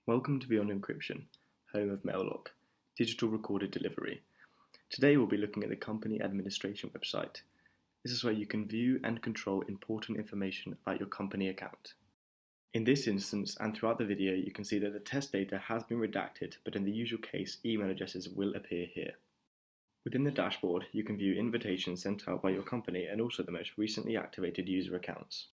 Welcome to Beyond Encryption, home of Maillock, digital recorded delivery. Today we'll be looking at the company administration website. This is where you can view and control important information about your company account. In this instance and throughout the video, you can see that the test data has been redacted, but in the usual case, email addresses will appear here. Within the dashboard, you can view invitations sent out by your company and also the most recently activated user accounts.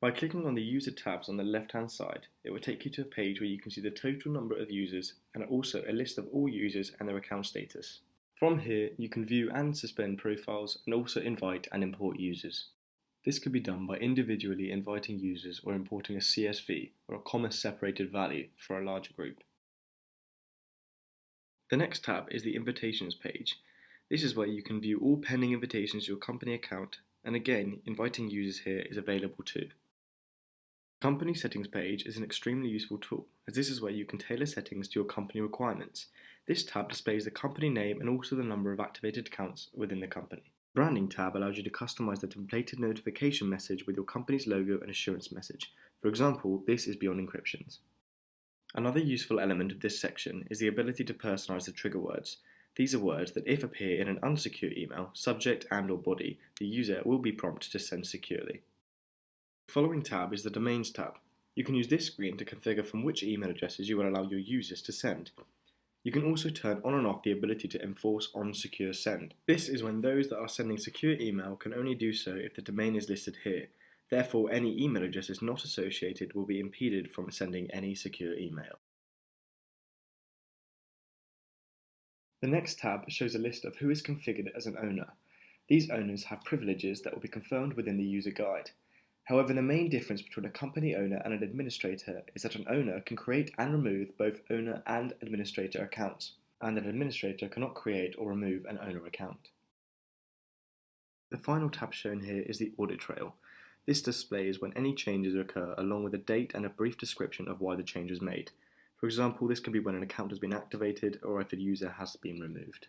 By clicking on the user tabs on the left-hand side, it will take you to a page where you can see the total number of users and also a list of all users and their account status. From here, you can view and suspend profiles and also invite and import users. This could be done by individually inviting users or importing a CSV or a comma separated value for a larger group. The next tab is the invitations page. This is where you can view all pending invitations to your company account, and again, inviting users here is available too. The Company Settings page is an extremely useful tool, as this is where you can tailor settings to your company requirements. This tab displays the company name and also the number of activated accounts within the company. The Branding tab allows you to customize the templated notification message with your company's logo and assurance message. For example, this is Beyond Encryptions. Another useful element of this section is the ability to personalize the trigger words. These are words that, if appear in an unsecure email, subject and/or body, the user will be prompted to send securely. The following tab is the Domains tab. You can use this screen to configure from which email addresses you will allow your users to send. You can also turn on and off the ability to enforce unsecure send. This is when those that are sending secure email can only do so if the domain is listed here. Therefore, any email addresses not associated will be impeded from sending any secure email. The next tab shows a list of who is configured as an owner. These owners have privileges that will be confirmed within the user guide. However, the main difference between a company owner and an administrator is that an owner can create and remove both owner and administrator accounts, and an administrator cannot create or remove an owner account. The final tab shown here is the audit trail. This displays when any changes occur along with a date and a brief description of why the change was made. For example, this can be when an account has been activated or if a user has been removed.